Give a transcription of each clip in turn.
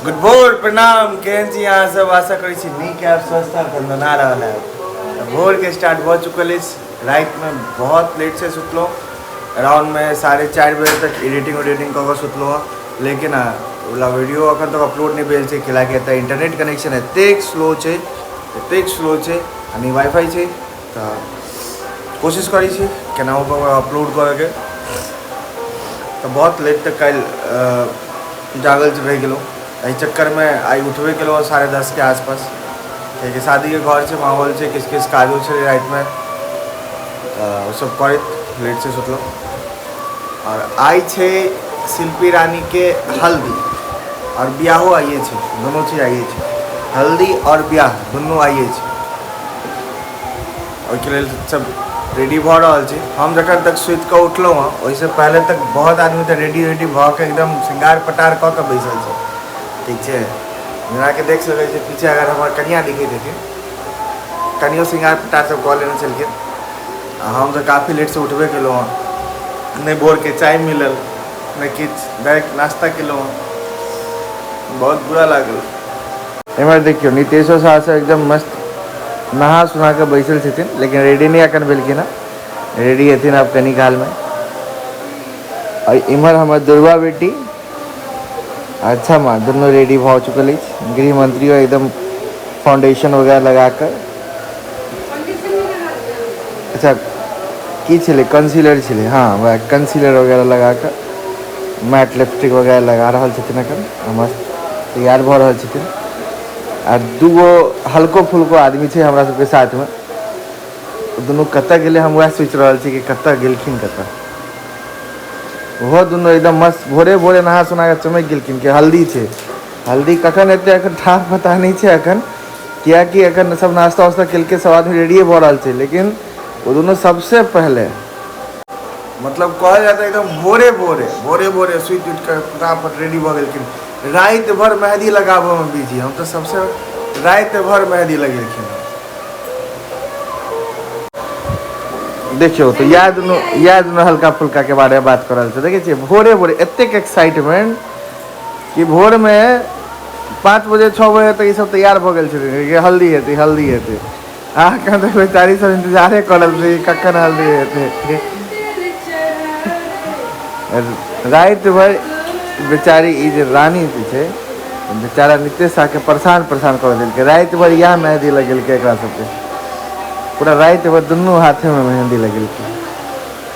Good भोर प्रणाम केहन छी अहाँ सब। आशा करै छी नीक है, स्वस्थ है, दंदना रहल है। भोर के स्टार्ट भ चुकल है। रात में बहुत लेट से सुतलों, अराउंड में 4:30 बजे तक एडिटिंग कऽ सुतलों। लेकिन वीडियो अखन तक अपलोड नहीं भेल छै, कैलाकि एतऽ इंटरनेट कनेक्शन एतेक स्लो छै यानी वाईफाई छै, तऽ कोशिश करै छी केनाहु अपलोड करैके। तऽ बहुत लेट तक कल जागल रह गेलहुँ। एहि चक्कर में आई उठबे केलहुँ 10:30 के आसपास, कियाकि शादी के घर से माहौल से किस काजो छलै रात में, वो सब करैत लेट से सुतलहुँ। और आई छे शिल्पी रानी के हल्दी और ब्याहो आइए छे, दोनों चीज आइए छे, हल्दी और ब्याह दोनों आइए छे। ओहिके लेल सब रेडी भ रहल छै। हम जखन तक सुति कऽ उठलहुँ हँ, ओहिसँ पहले तक बहुत आदमी तऽ रेडी भऽ के एकदम श्रृंगार पटार कऽ के बैसल छै, ठीक है। जेना कि देख सकै छी पीछे अगर हमार कनिया दिखैत हेतै, कनियो श्रृंगार पटार सब कऽ लेने छलखिन। हम तऽ काफ़ी लेट से उठबे केलहुँ हँ, नहीं भोर के चाय मिलल नहीं किछु, डायरेक्ट नाश्ता केलहुँ हँ। बहुत बुरा लागल। एमहर देखियो नीतीशो साहब सब एकदम मस्त नहा सुना के बैसल छथिन, लेकिन रेडी नहीं अखन भेलखिन हँ, रेडी हेथिन अब कनी काल में। और इम्हर हमर दुर्गा बेटी अच्छा माँ दोनों रेडी भ चुकल है। गृह मंत्रियों एकदम फाउंडेशन वगैरह लगा कर, अच्छा की छले कंसीलर छले, हाँ वह कंसीलर वगैरह लगा कर मैट लिपस्टिक वगैरह लगा रहा अखन, मस्त तैयार भ रहा छथिन। और दूगो हल्को फुल्को आदमी है हमरा सबके साथ में, दोनों कतऽ गेले हम वह सोच रहा छी कि कतऽ गेलखिन कतऽ। वो दोनों एकदम मस्त भोरे भोरे नहा सुना के चमक गेलखिन कि हल्दी छै। हल्दी कखन एतै अखन ठाक पता नहीं छै अखन, कियाकि अखन सब नाश्ता वास्ता केलकै, सब आदमी रेडिये भ रहल छै। लेकिन वो दोनों सबसे पहले मतलब कहल जाता है एकदम भोरे भोरे सुइत उठ कर फटाफट रेडी भ गेलखिन। रात भर मेहंदी लगाबऽ में बिजी, हम तो सबसे रात भर मेहंदी लगेलखिन। देखियो तो याद न हल्का फुल्का के बारे में बात कर रहा। देखिए छियै भोरे भोरे एतेक एक्साइटमेंट कि भोर में 5 बजे 6 बजे तक ये सब तैयार भ गेल छथिन कि हल्दी हेतै। अहाँ तऽ बेचारी सब इंतजारे करल रही कखन हल्दी हेतै। रात भर बेचारी ई जे रानी छै बेचारा नीतीश शाह के परेशान कर देलकै। रात भर यह मेहंदी लगेलकै एकरा सबके, पूरा रात भर दोनों हाथे में मेहंदी लगेलकै,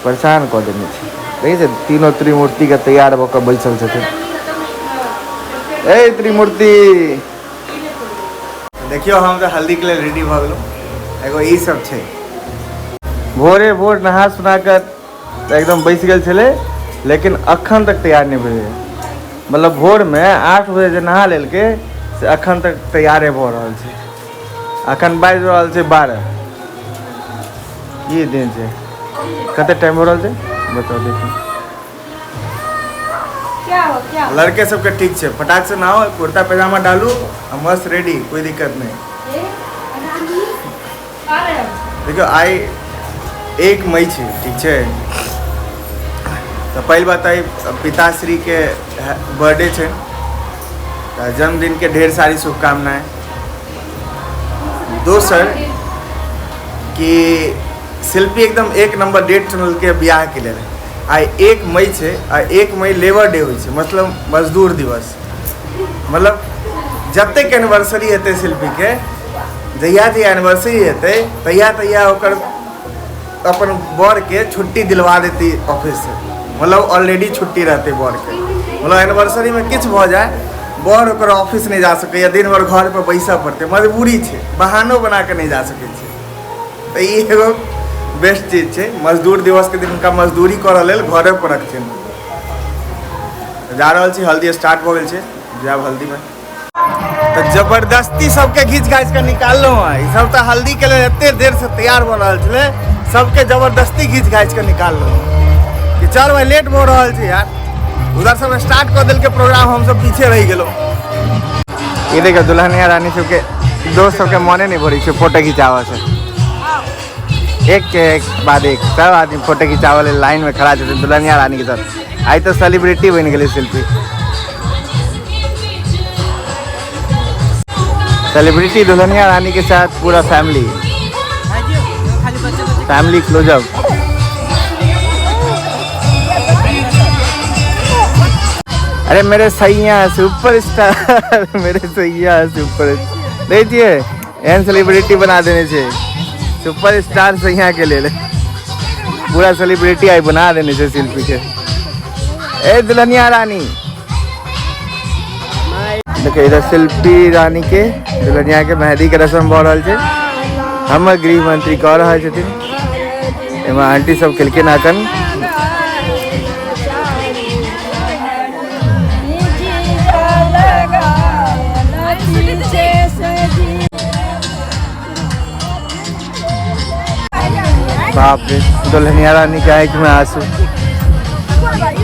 परेशान कऽ देने छै। देखै छै तीनों त्रिमूर्ति के तैयार भऽ कऽ बैसल छथिन। ए त्रिमूर्ति देखियो हम तऽ हल्दी के लिए रेडी भऽ गेलहुँ। एगो ई सब छै भोरे भोर नहा सुना कर एकदम बैस गेल छलै, लेकिन अखन तक तैयार नहीं भेलै। मतलब भोर में 8 बजे जे नहा लेलकै से अखन तक तैयारे भऽ रहल छै। अखन बाजि रहल छै 12। ये दिन छै कते टाइम हो रहा है बताओ। देखिए क्या लड़के सबके ठीक है, फटाक से नहाओ, कुर्ता पैजामा डालू और मस्त रेडी, कोई दिक्कत नहीं। देखियो आई 1 मई है, ठीक है। तो पहली बात आई पिताश्री के बर्थडे है, जन्मदिन के ढेर सारी शुभकामनाएं। दोसर कि शिल्पी एकदम 1 नंबर डेट चुनल के ब्याह के लिए। आई 1 मई है और 1 मई लेबर डे हो, मतलब मजदूर दिवस। मतलब जतेक एनिवर्सरी हेतै शिल्पी के, जहिया एनिवर्सरी हेतै तहिया ओकर अपन बर के छुट्टी दिलवा देती ऑफिस से। मतलब ऑलरेडी छुट्टी रहते बर के, मतलब एनिवर्सरी में किछु भ जाए बर ओकर ऑफिस नहीं जा सकै, दिन भर घर पर बैसऽ पड़ते, मजबूरी है, बहानो बना के नहीं जा सकै छै। तो ये एगो बेस्ट चीज है। मजदूर दिवस के दिन उनका मजदूरी करऽ लेल घरे पर रखथिन। जा रहल छी, हल्दी स्टार्ट भ गेल छै, जाब हल्दी में तो जबरदस्ती सबके घीच घाच के निकाललहुँ है। ई सब तो हल्दी के लिए एते देर से तैयार भ रहल छलै, सबके जबरदस्ती घीच घाच के निकाललहुँ कि चल भाई लेट हो रहा है यार। उधर सब स्टार्ट कर दिल के प्रोग्राम, हम सब पीछे रह गेलो। ये देखो दुल्हनिया रानी सबके दोस्त सबके मने नहीं भरी फोटो खिंचावा से, एक के एक बाद एक सब आदमी फोटो खिंचावा लाइन में खड़ा थे दुल्हनिया रानी के साथ। आई तो सेलिब्रिटी बन गई शिल्पी। सेलिब्रिटी दुल्हनिया रानी के साथ पूरा फैमिली क्लोजअप। अरे मेरे सैया सुपर स्टार मेरे सैया सुपर देखिए एन सेलिब्रिटी बना देने से सुपर स्टार सैया के ले पूरा सेलिब्रिटी आई बना देने से शिल्पी के। ए दुल्हनिया रानी देखिए इधर शिल्पी रानी के दुल्हनिया के मेहंदी के रस्म भऽ रहल छै। हम गृह मंत्री कह रहा छथिन एमे आंटी सब खेलके नाकन बाप रे दुल्हनिया रानी के आँख में आंसू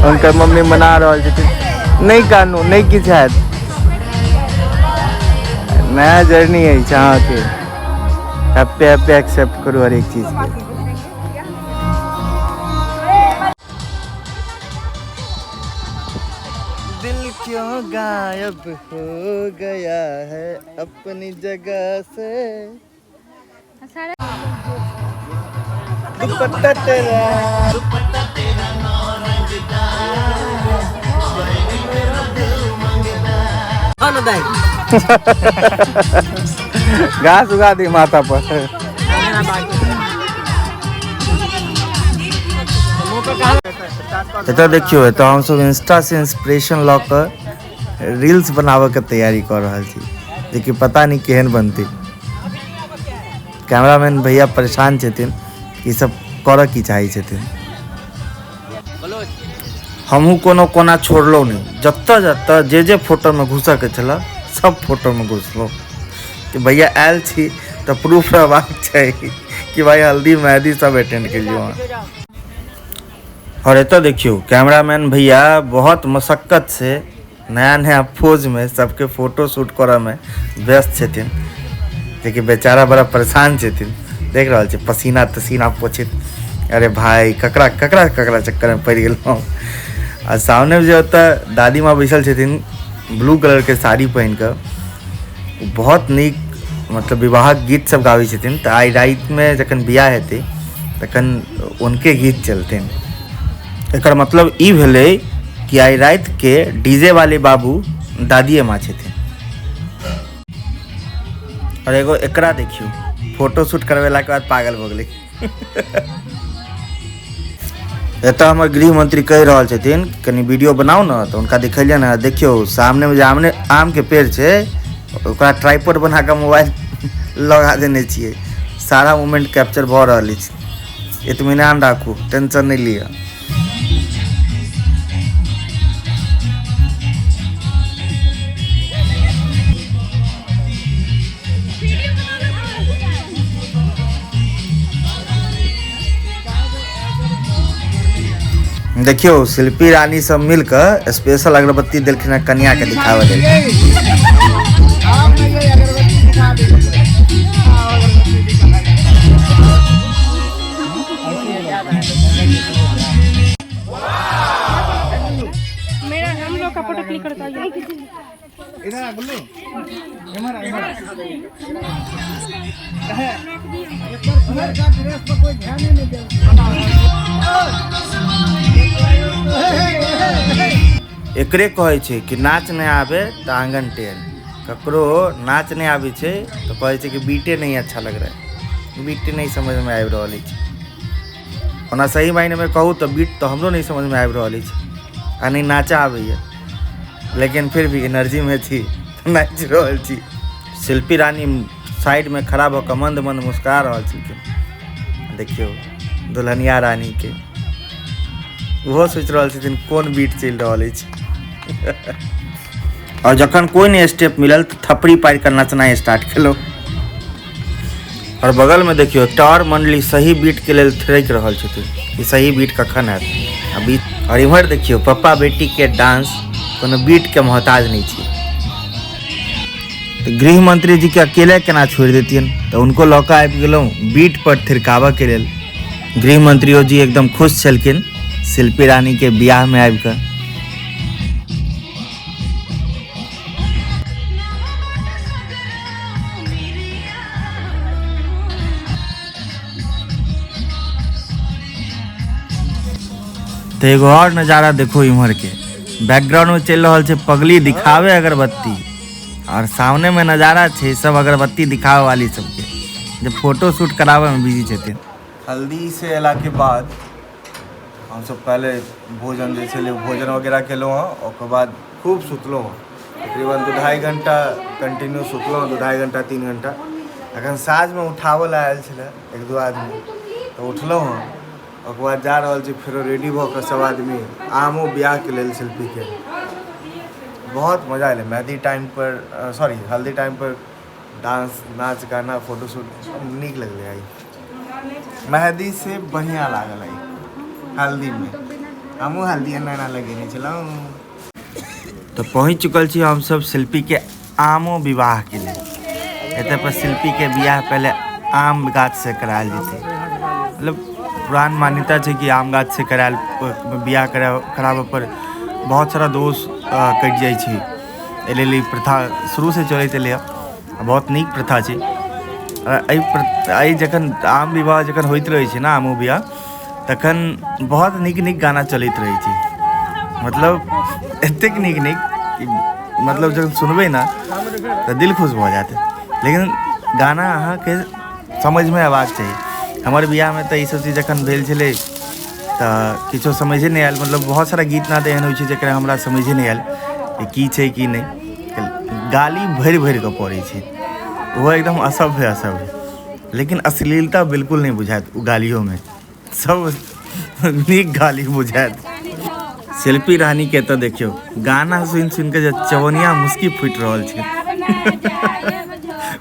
उनका मम्मी मना रहल छथिन नहीं कानू नहीं किछ हैत नया जर्नी है जहाँ के हैप्पी हैप्पी एक्सेप्ट करू हर एक चीज के। दिल क्यों गायब हो गया है अपनी जगह से दुपट्टा तेरा घास उगा दी माथा पर। तो देखियो तो हम सब इंस्टा से इंस्पिरेशन लऽ कऽ रील्स बनावे के तैयारी कर रहा छी जेकि पता नहीं केहन बनती। कैमरामैन भैया परेशान छथिन कि सब करऽ की चाहै छथिन। हमहूँ कोनो कोना छोड़लो नहीं जत्ता जत्ता जे फोटो में घुसऽ के छला सब फोटो में घुसलो कि भैया आयल छी तो प्रूफ रहबाक चाहिए कि भाई हल्दी मेहंदी सब अटेंड केलियो। और एतो देखियो कैमरामैन भैया बहुत मशक्कत से नया नया पोज में सबके फोटो शूट करऽ में व्यस्त छथिन जेकि बेचारा बड़ा परेशान छथिन। देख रहा छे पसीना तसीना पोछित अरे भाई ककरा ककरा ककरा चक्कर में पड़ गेलहुँ। आ सामने जो होता दादी माँ बैसल छथिन ब्लू कलर के साड़ी पहन कर बहुत नीक मतलब विवाहक गीत सब गाबै छथिन। तो आई रात में जखन बियाह हेतै तखन उनके गीत चलथिन। एकर मतलब ई भेलै कि आई रात के डीजे वाले बाबू दादिये माँ छथिन। और एगो एकरा देखियो फोटो शूट करवेला के बाद पागल हो गई। एतऽ हमर गृह मंत्री कह रहल छथिन कनी वीडियो बनाओ ना तो उनका दिखलिए ना देखियो सामने में जे आम के पेड़ छै ओकरा ट्राइपॉड बना के मोबाइल लगा देने छियै सारा मोमेंट कैप्चर भऽ रहल अछि। इत्मीनान राखू टेंशन नहीं लिया। देखियो शिल्पी रानी सब मिलकर स्पेशल अगरबत्ती दिलखिन कन्या के दिखावे लेल। मेरा हम लोग का फोटो क्लिक करता है इधर आ गुल्लू हमारा ड्रेस पर कोई ध्यान नहीं दे। एकरे कहै छै कि नाच नहीं आवे तो आंगन टेढ़। ककरो नाच नहीं आवे छै तो कहै छै कि बीटे नहीं अच्छा लग रहा है बीटे नहीं समझ में आबि रहल अछि। ओना सही मायने में कहूँ तो बीट तो हमरो नहीं समझ में आबि रहल अछि आ नहीं नाचा आबैया लेकिन फिर भी एनर्जी में थी नाच रहल छी। शिल्पी रानी साइड में खड़ा होकर मंद मंद मुस्कुरा रहल छी। देखियो दुल्हनिया रानी के वो सोच रहल छथिन कोन बीट चल रहल अछि। और जखन कोई नहीं स्टेप मिलल तो थप्पड़ी पार कर नचनाई स्टार्ट केलो। और बगल में देखियो एकटा और मंडली सही बीट के लेल थरक रहल छथिन कि सही बीट कखन हैत अभी। और इम्हर देखियो पप्पा बेटी के डांस कोनो बीट के मोहताज नहीं छी। तो गृह मंत्री जी के अकेले केना छोड़ देतियन तो उनको लौका आबि गेलौं बीट पर थिरकावा के लेल। गृह मंत्रियो जी एकदम खुश छलखिन शिल्पी रानी के बियाह में आबि कऽ। तो एगो और नज़ारा देखो इम्हर के बैकग्राउंड में चल रहा है पगली दिखावे अगरबत्ती और सामने में नज़ारा है सब अगरबत्ती दिखावे वाली सबके जब फोटो शूट करावे में बिजी छथिन। हल्दी से अला के बाद हम सब पहले भोजन जैसे भोजन वगैरह केलहुँ हँ ओकर बाद खूब सुतलहुँ हँ तकरीबन 2-2.5 घंटा कंटिन्यू सुतलहुँ 2-2.5 घंटा 3 घंटा अखन साँझमे उठावल आयल छलै 1-2 आदमी तो उठलहुँ हँ ओकर बाद जा रहल छी फेरो रेडी भऽ कऽ सब आदमी आमो बियाहके लेल शिल्पीके बहुत मजा एलै मेहंदी टाइम पर सॉरी हल्दी टाइम पर डांस नाच गाना फोटोशूट नीक लगलै आई मेहंदी से बढ़िया लागल आई हल्दी में हमहूँ हल्दी एना लगेने छलहुँ। तो पहुँच चुकल छी हम सब शिल्पी के आमो विवाह के लिए एतऽ पर शिल्पी के बियाह पहले आम गाछ से करायल जेतै मतलब पुरान मान्यता है कि आम गाछ से करायल बियाह कराबऽ पर बहुत सारा दोष कटि जाइ छै एहि लेल प्रथा शुरू से चलैत एलै बहुत नीक प्रथा छै। एहि जखन आम विवाह जखन होइत रहै छै ना आमो बियाह तखन बहुत नीक गाना चलैत रहै छै मतलब एतेक नीक कि मतलब जब सुनबै ना तो दिल खुश भऽ जायत लेकिन गाना अहाँके समझमे अयबाक चाही। हमर बियाहमे तऽ ईसब चीज जखन भेल छलै तऽ किछो समझे नहीं आयल मतलब बहुत सारा गीत नाद एहन होइ छै जकरा हमरा समझे नहीं आयल कि छै कि नहीं गाली भरि कऽ पड़ै छै वो एकदम असभ्य लेकिन अश्लीलता बिल्कुल नहीं बुझायत ओ गालियों में सब नीक गाली बुझायत। शिल्पी रानी के तो देखियो गाना सुन के चवनिया मुस्की फूट रहल छै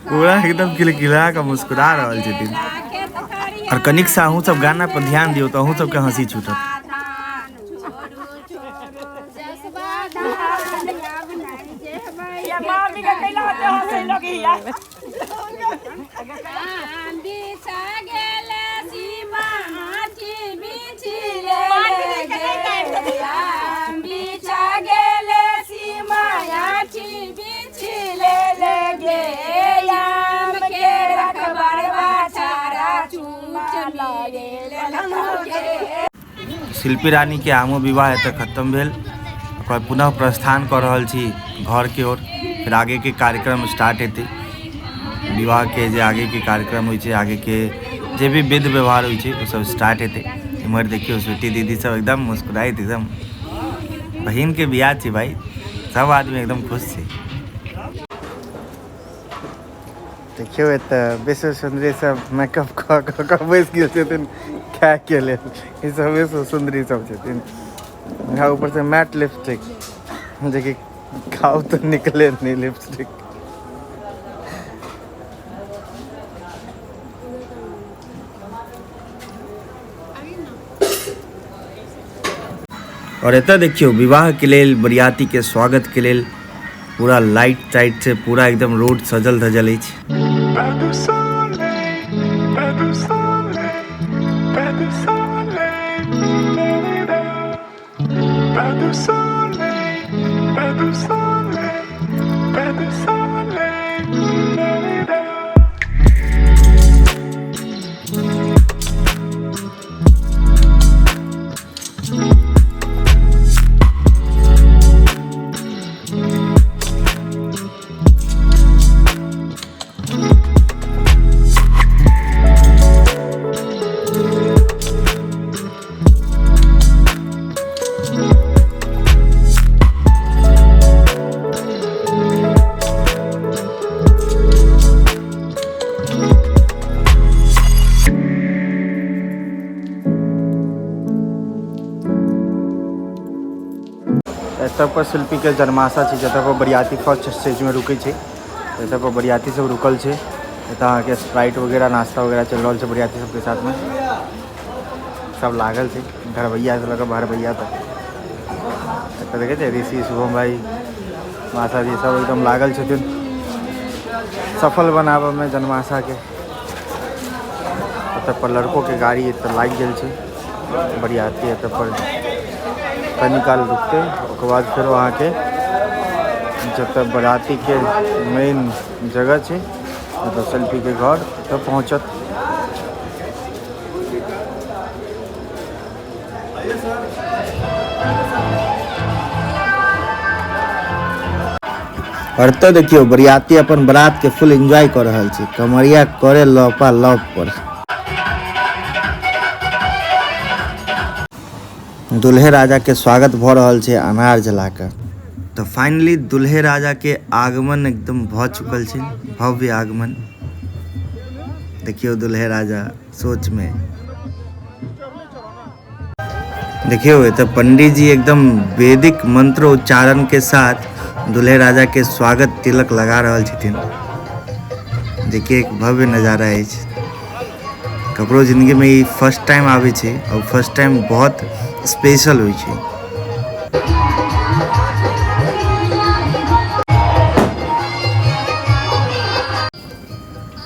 पूरा एकदम किलकिला के मुस्कुरा रहल छथिन और कनिक सा अहूँ सब गाना पर ध्यान दियो तो अहूँ सबके हंसी छूटत। शिल्पी रानी के आमो विवाह एतऽ खत्म भेल ओकर पुनः प्रस्थान कर रहल छी घर के ओर फिर आगे के कार्यक्रम स्टार्ट हेतै विवाह के जे आगे के कार्यक्रम होइ छै आगे के जे भी विध व्यवहार होइ छै ओ सब स्टार्ट हेतै। इम्हर देखियो स्वीटी दीदी सब एकदम मुस्कुराइत एकदम बहिन के बियाह छै भाई सब आदमी एकदम खुश छै। देखियो एतऽ विश्व सुंदरी सब मेकअप कऽ कऽ बैस गेल छथिन खाए के लेल ई सब विश्व सुंदरी सब छथिन यहाँ ऊपर से मैट लिपस्टिक जे कि खाओ तो निकले नहीं लिपस्टिक। और एतऽ देखियो विवाह के लेल बरियाती के स्वागत के लेल पूरा लाइट टाइट से पूरा एकदम रोड सजल धजल अछि। एतऽ पर शिल्पी के जन्माशा छै जतऽ पर बरियाती फर्स्ट स्टेज में रुकै छै एतऽ पर बरियाती सब रुकल छै एतऽ अहाँके स्प्राइट वगैरह नाश्ता वगैरह चल रहल छै बरियाती सबके साथ में सब लागल छै घरभैया से लऽ कऽ बाहरभैया तक एतऽ देखै छै ऋषि शुभम भाई माता जी सब एकदम लागल छथिन सफल बनाबऽ में जन्माशा के। एतऽ पर लड़कों के गाड़ी एतऽ लागि गेल छै बरियाती एतऽ पर कनी काल रुकते ओकर बाद फिर वहाँ के जब बराती के मेन जगह है मतलब शिल्पी के घर तब पहुँचत। और तो देखियो बरियाती अपन बारात के फुल एंजॉय कर रहल छी, कमरिया करे लपा लप पर। दुल्हे राजा के स्वागत भ रहल छै अनार जलाकर। तो फाइनली दुल्हे राजा के आगमन एकदम भ चुकल छै, भव्य आगमन। देखियो दुल्हे राजा सोच में, देखियो ये तो पंडित जी एकदम वैदिक मंत्र उच्चारण के साथ दुल्हे राजा के स्वागत तिलक लगा रहल छथिन। देखिए एक भव्य नज़ारा है। ककरो जिंदगी में ये फर्स्ट टाइम आवे छे और फर्स्ट टाइम बहुत स्पेशल होई छे।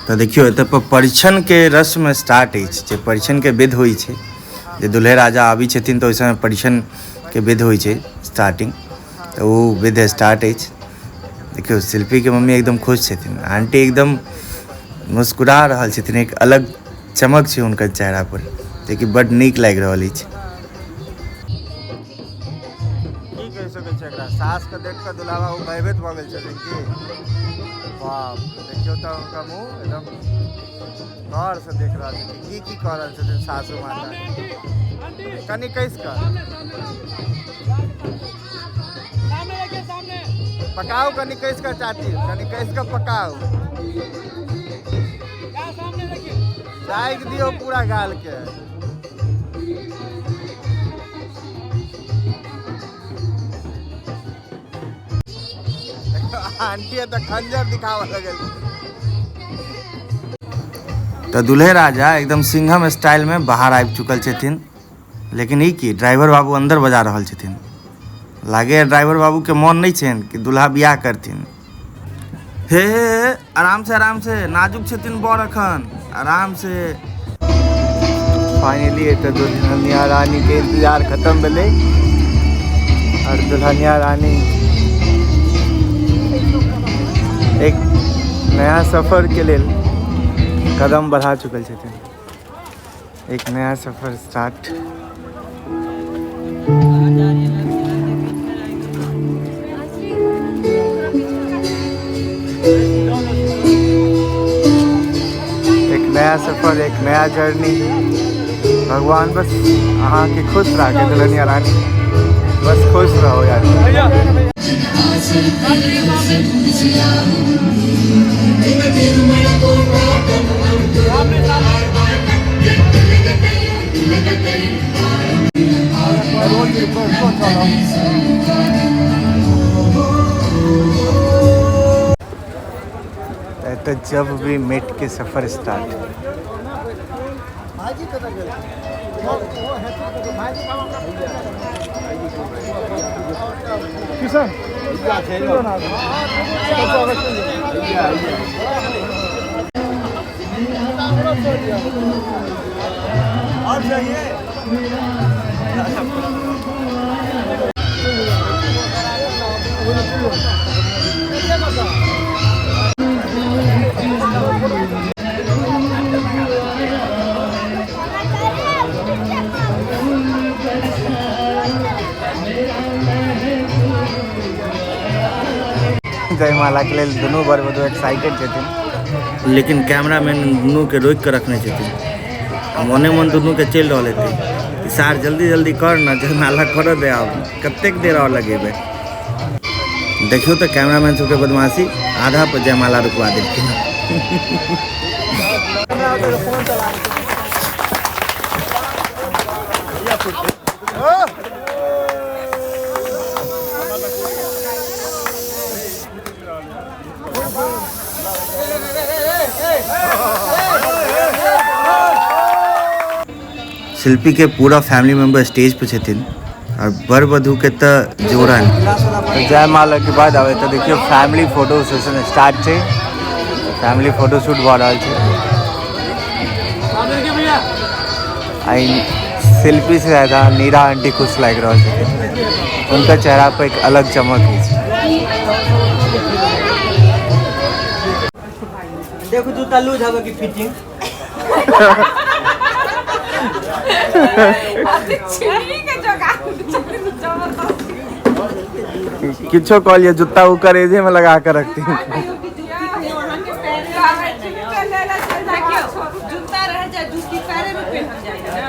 तो देखियो एत पर परिछन के रस्म स्टार्ट है, जे परिछन के विध होई छे, जे दुल्हे राजा आबी छथिन तो ओइ समय परिछन के विध होई छे स्टार्टिंग, तो वो विध स्टार्ट है। देखियो शिल्पी के मम्मी एकदम खुश छथिन, आंटी एकदम मुस्कुरा रहल छथिन, एक अलग चमक छे उनकर चेहरा पर, देखिए बड नीक लाग रहल अछि। की कह सकै छै एकरा, सास के देख के दुल्हा ओ भयभीत भ गेल छथिन की बाप। देखियो त उनका मुंह एकदम गौर से देख रहल छथिन की कह रहल छथिन सासू माता। कनी कैस का पकाओ, कनी कैस का चाची, कनी कैस का पकाओ, चाय दियो पूरा गाल के। आंटी तो खंजर दिखावा लगल। तो दुल्हे राजा एकदम सिंघम स्टाइल में बाहर आबि चुकल छथिन, लेकिन ई की ड्राइवर बाबू अंदर बजा रहल छथिन। लागे ड्राइवर बाबू के मन नहीं छेन कि दुल्हा बियाह करथिन। हे आराम से नाजुक छथिन बर अखन, आराम से। फाइनली एत दुल्हनिया रानी के इंतजार खत्म भेलै और दुल्हनिया रानी एक नया सफर के लेल कदम बढ़ा चुकल छथिन। एक नया सफर स्टार्ट। एक नया सफर, एक नया जर्नी। भगवान बस अहाँ के खुश रखे दुल्हनिया रानी, बस खुश रहो यार। तो जब भी मेट के सफर स्टार्ट। और चाहिए जयमाला के लिए दोनों बर वधू एक्साइटेड छथिन, लेकिन कैमरामैन दुनू के रोक के रखने छथिन। मने मन दुनू के चल रहा थे, सार जल्दी कर ना, जयमाला कर दे, आब कतेक देर और लगेबे। देखियो तो कैमरामैन सबके बदमाशी, आधा पर जयमाला रुकवा देलखिन। शिल्पी के पूरा फैमिली मेंबर स्टेज पे छथिन और बर वधू के तो जोड़न। तो जयमाला के बाद आवे तो देखियो फैमिली फोटो सेशन स्टार्ट छे। फैमिली फोटो शूट भ रहल छे। आई शिल्पी से ज़्यादा नीरा आंटी खुश लग रहल छथिन, उनका चेहरा पर एक अलग चमक है। देखो जूता लूज होगा की फिटिंग। ठीक है जगह किच्छो कह लिया जूता उकर एजे में लगा कर रखती जूता रह जाए जूती पैरे में पहन जाएगा ना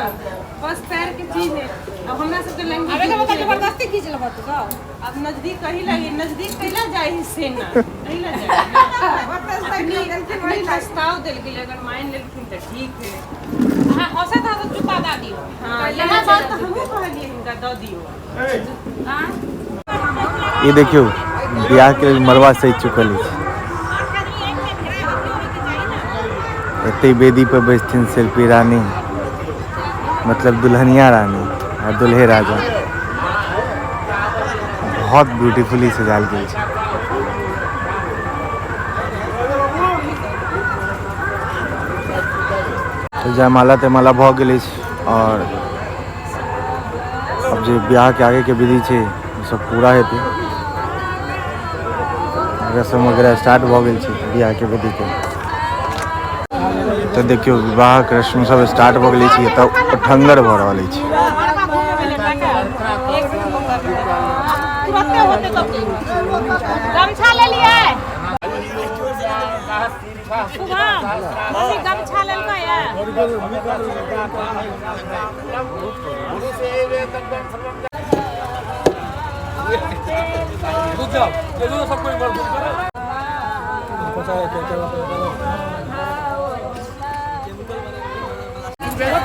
बस पैर के चीज है अब हमरा सब के लंगी जबरदस्ती खींच लेबा तू का अब नजदीक कहीं लगे नजदीक कैला जाए से ना नहीं ला जाए वापस नहीं प्रस्ताव दिल के अगर मान लेकिन तो ठीक है हां औसत था तो चुपा दा दियो हां यहां बात तो हमहु कहलिए इनका द दियो हां ये देखियो ब्याह के मरवा सही चुकल है एते बेदी पर बैठथिन शिल्पी रानी मतलब दुल्हनिया रानी और दुल्हे राजा बहुत ब्यूटीफुली सजाल गेल छै जयमाला तयमाला भऽ गेल अछि और अब जे ब्याह के आगे के विधि छै सब पूरा हेतै रस्म वगैरह स्टार्ट भऽ गेल छै ब्याह के विधि के तो देखियो विवाह के रस्म सब स्टार्ट भऽ गेल छै एतऽ ठंगर भऽ रहल अछि गमछा ले लिए गमछा ले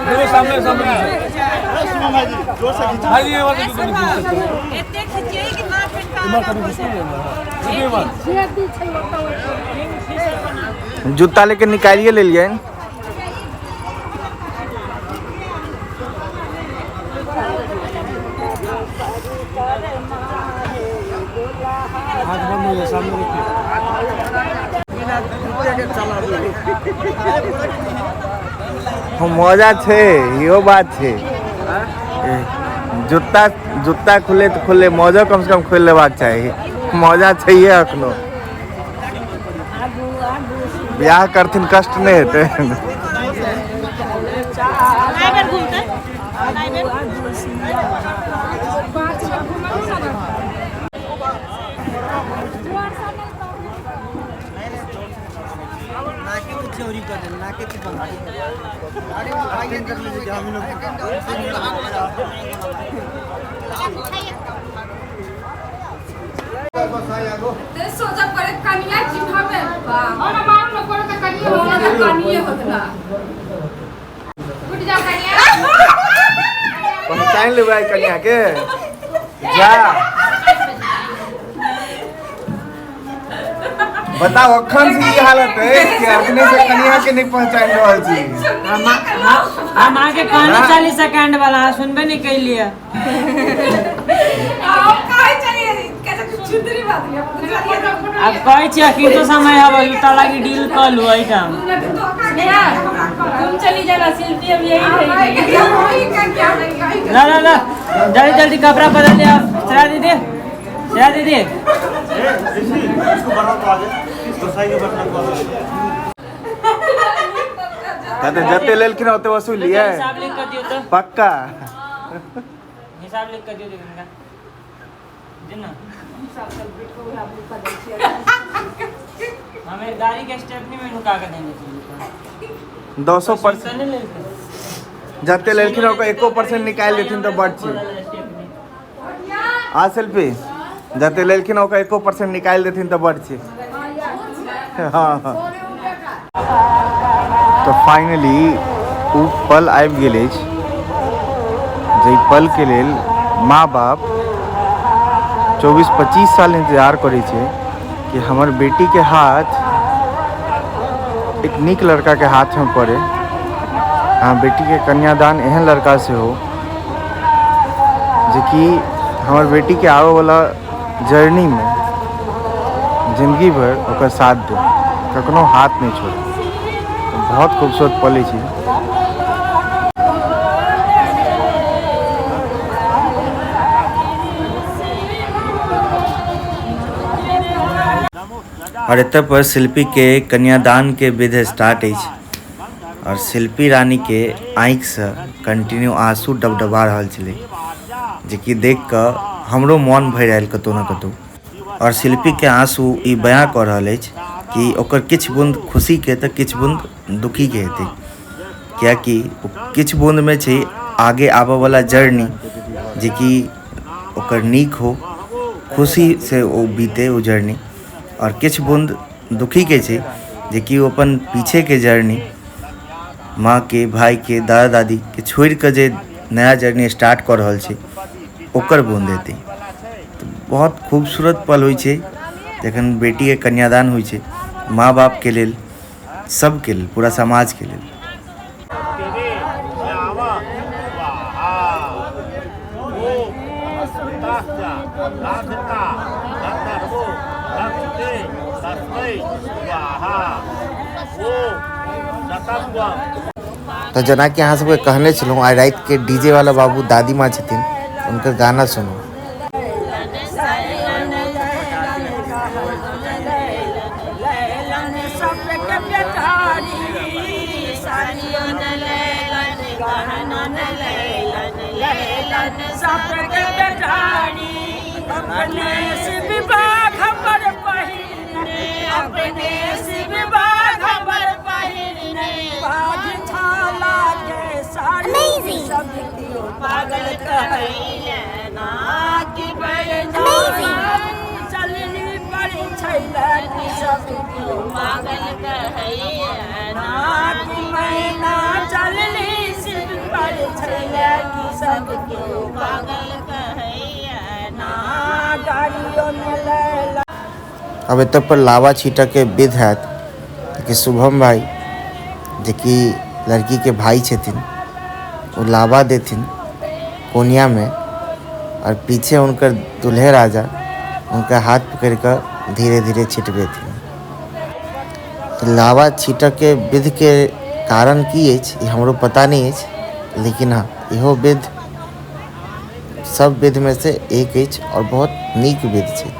मेरे सामने भाई ये वाला इतने खिंचे कि ना फिर जूता लेके निकालिए ले लिए हाथ बंद हो जाए सामने मजा छे यो बात छे जूता जूता खुले तो खुले मौजा कम से कम खोल लेबाक चाहिए मौजा चाहिए अखनो ब्याह करथिन कष्ट नहीं हेतै चोरी कर देना के अरे कर लीजिए हम लोग सोचा करे कनिया चिन्हबे और मार न करे त कनिया होला त कनिया होतला उठ जा कनिया पहचान लेबै कनिया के जा बताओ अखन से ये हालत है कि अपने से कनिया के नहीं पहचान रहल छी हम आगे कहने 40 सेकंड वाला सुनबे नहीं कैलिए अब कहै छी कि तो समय हवे लुटा लागी डील कर लू आइटम तुम चली जाना शिल्पी अब यही रहेगी ला ला ला जल्दी जल्दी कपड़ा बदल ले श्रेया दीदी इसको बनाओ तो आगे तो सही के बटन को कहते जते लेलखिन ओते वसूल लिया हिसाब लिख कर दियो तो पक्का हिसाब लिख कर दियो देखा दिन ना हमें गाड़ी के स्टेपनी में नुका के देने चाहिए 200% जते लेलखिन ओकर 1% निकाल देथिन तो बढ़ छी आ सेल्फी जते लेलखिन ओकर 1% निकाल देथिन तो बढ़ छी हाँ तो फाइनली उ पल आबि गेल अछि जे पल के लेल माँ बाप 24-25 साल इंतजार करे छे कि हमर बेटी के हाथ एक नीक लड़का के हाथ में पड़े हाँ बेटी के कन्यादान एहन लड़का से हो जे कि हमर बेटी के आवे वाला जर्नी में जिंदगी भर ओकर साथ दे कखनो हाथ नहीं छोड़े बहुत खूबसूरत पल छै और एतऽ पर शिल्पी के कन्यादान के विधि स्टार्ट अछि और शिल्पी रानी के आँखि से कंटिन्यू आंसू डबडबा रहल छलै जे कि देख कऽ हमरो मन भरि आयल कतौ न कतौ। और शिल्पी के आंसू ई बयां कऽ रहल अछि कि ओकर किछु बूंद खुशी के तऽ किछु बूंद दुखी के हेतै, कियाकि किछु बूंद में छै आगे आबऽ वाला जर्नी जे कि ओकर नीक हो, खुशी से ओ बीते ओ जर्नी, और किछु बूंद दुखी के छै जे कि ओ अपन पीछे के जर्नी माँ के, भाई के, दादा दादी के छोड़ के जे नया जर्नी स्टार्ट कर रहल छै ओकर बूंद देते। तो बहुत खूबसूरत पल होइ छै जखन बेटी के कन्यादान होइ छै, माँ बाप के लेल, सब के लेल, पूरा समाज के लेल। तो जना कि अहाँ सबके कहने छलहुँ आइ रात के डीजे वाला बाबू दादी माँ छथिन, उनकर गाना सुनू। पागल कहैले ना कि चलनी पर छैला कि सब पागल कहैले ना कि मैना चलनी सिर पर छैला कि सब पागल कहैले ना गाड़ियों में लैला। अब एत पर लावा छीटा के विध हैत कि शुभम भाई जे कि लड़की के भाई छथिन वो लावा देथिन कोनिया में, और पीछे उनकर दूल्हे राजा उनका हाथ पकड़ कर धीरे धीरे छिटबेथिन। तो लावा छीटक के विध के कारण की अछि हमरो पता नहीं अछि, लेकिन हाँ इहो विध सब विध में से एक अछि और बहुत नीक विध छै।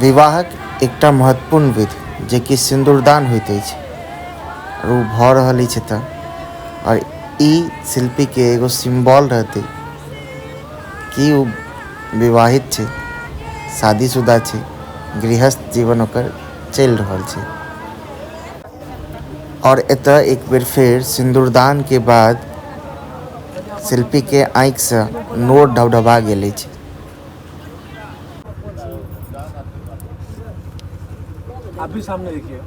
विवाहक एकटा महत्वपूर्ण विधि जे कि सिंदूरदान होइत अछि और वो भऽ रहल अछि एतऽ, और ई शिल्पी के एगो सिंबल रहते कि वो विवाहित छै, शादीशुदा छै, गृहस्थ जीवन ओकर चलि रहल छै। और एतऽ एक बेर फेर सिंदूरदान के बाद शिल्पी के आँखि से नोर ढबढबा गेल अछि। आप भी सामने देखिए।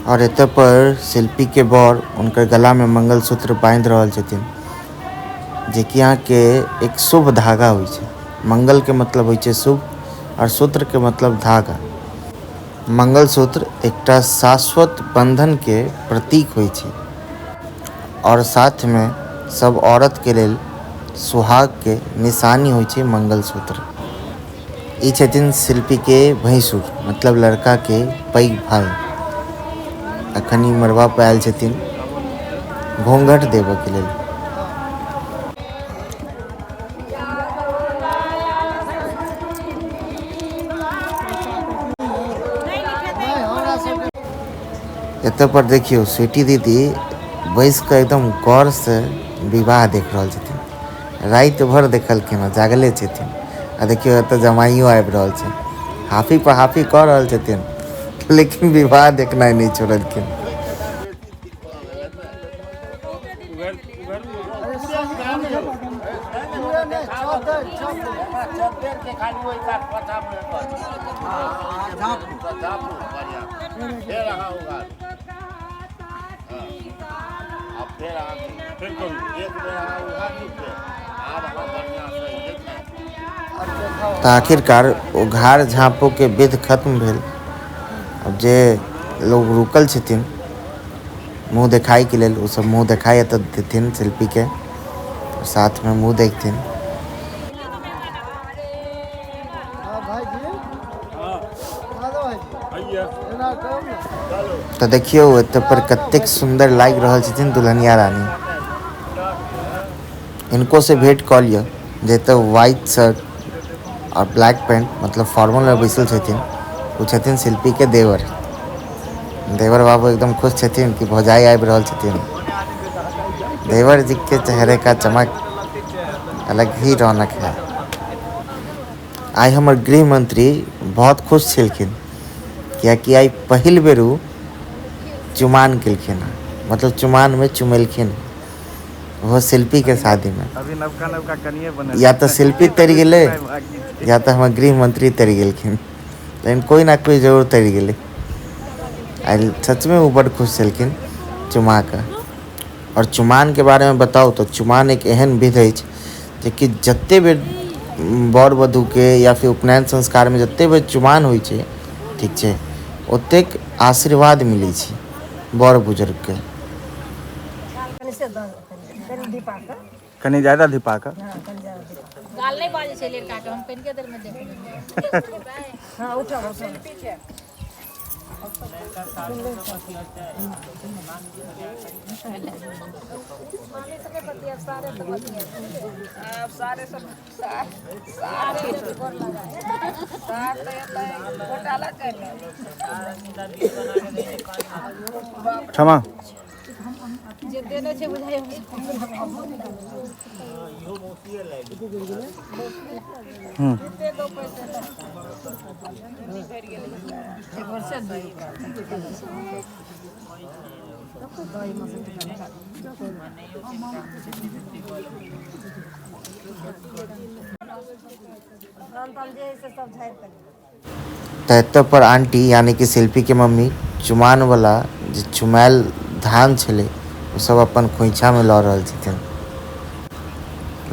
और एतऽ पर शिल्पी के बर उनकर गला में मंगलसूत्र बांधि रहल छथिन, जे कि यहाँ के एक शुभ धागा होइ छै। मंगल के मतलब होइ छै शुभ और सूत्र के मतलब धागा। मंगलसूत्र एकटा शाश्वत बंधन के प्रतीक होइ छै और साथ में सब औरत के लेल सुहाग के निशानी होइ छै मंगलसूत्र। ई छथिन शिल्पी के भैंसुर, मतलब लड़का के पैघ भाई। अखन ई मरबा पे आयल छथिन घूंघट देबऽ के लेल। एतऽ पर देखियो स्वीटी दीदी बैस के एकदम गौर से विवाह देख रहल छथिन। रात भर देखलखिन, जागले छथिन। आ देखियो एतऽ जमाइयो आबि रहल छै, हाफी पर हाफी कऽ रहल छथिन, लेकिन विवाह देखनाइ नहीं छोड़लखिन। फिर करू एक बेर अहाँ उठा दी के आब हम बढ़िया से देखें। तो आखिरकार वो घाड़ झाँपो के विध खत्म भेल। अब जे लोग रुकल छथिन मुँह देखाई के लेल, वो सब मुँह देखाई एतऽ देथिन शिल्पी के, साथ में मुँह देखथिन। तो देखियो एतऽ पर कतेक सुंदर लागि रहल छथिन दुल्हनिया रानी। इनको से भेंट कऽ लिअ जे एतऽ व्हाइट शर्ट और ब्लैक पैंट मतलब फॉर्मल में बैसल छथिन, वो छथिन शिल्पी के देवर। देवर बाबू एकदम खुश छथिन कि भौजाई आबि रहल छथिन। देवर जी के चेहरे का चमक अलग ही रौनक है। आइ हमर गृह मंत्री बहुत खुश छलखिन कियाकि आइ पहिल बेर उ चुमाओन केलखिन, मतलब चुमाओन में चुमेलखिन, वो शिल्पी के शादी में। अभी नवका नवका कनिए बनल, या तो शिल्पी तैर गेले या तो हमर गृह मंत्री तैर गेलखिन, लेकिन कोई ना कोई जरूर तैर गेले। आइ सच में वो बड़ खुश छलखिन चुमा के। और चुमाओन के बारे में बताओ तो चुमाओन एक एहन विध अछि जे कि जते बेर बर वधू के या फिर उपनयन संस्कार में जते बेर चुमाओन होइ छै, ठीक छै, ओतेक आशीर्वाद मिलै छै बर बुजुर्ग के। कनी ज्यादा धिपा का गाल नहीं बाजे छै लड़का के, हम पेन के देर में देख। हां उठो क्षमा जे देने छै बुझाइ तो एतऽ पर आंटी यानी कि शिल्पी के मम्मी चुमाओन वाला जे चुमायल धान छलै वो सब अपन खोइछा में लऽ रहल छथिन।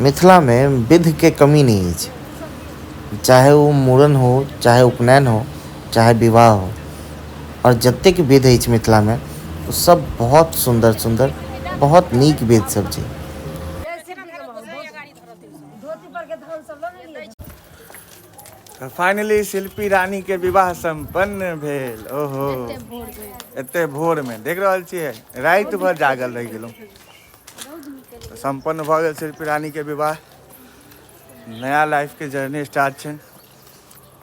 मिथिला में विध के कमी नहीं है, चाहे वो मूड़न हो, चाहे उपनयन हो, चाहे विवाह हो, और जतेक विध अछि मिथिला में वो सब बहुत सुंदर सुंदर बहुत नीक विध सब छै। फाइनली शिल्पी रानी के विवाह संपन्न भेल। ओहो एते भोर में देख रहल छियै, रात भर जागल रह गेलहुँ। संपन्न भऽ गेल शिल्पी रानी के विवाह। नया लाइफ के जर्नी स्टार्ट छै।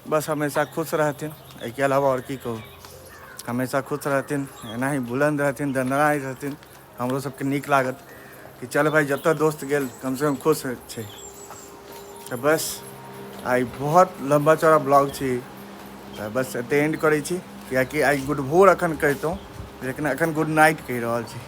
बस हमेशा खुश रहथिन, एहिके अलावा और की कहू। हमेशा खुश रहथिन, एना ही बुलंद रहथिन, दनदनाइत रहथिन। हमरो सबके नीक लागत कि चल भाई जतऽ दोस्त गेल कम से कम खुश छै। तो बस आई बहुत लंबा चौड़ा ब्लॉग छी, तो बस एते एंड करै छी, कियाकि आई गुड भोर अखन कहितहुँ, लेकिन अखन गुड नाइट कहि रहल छी।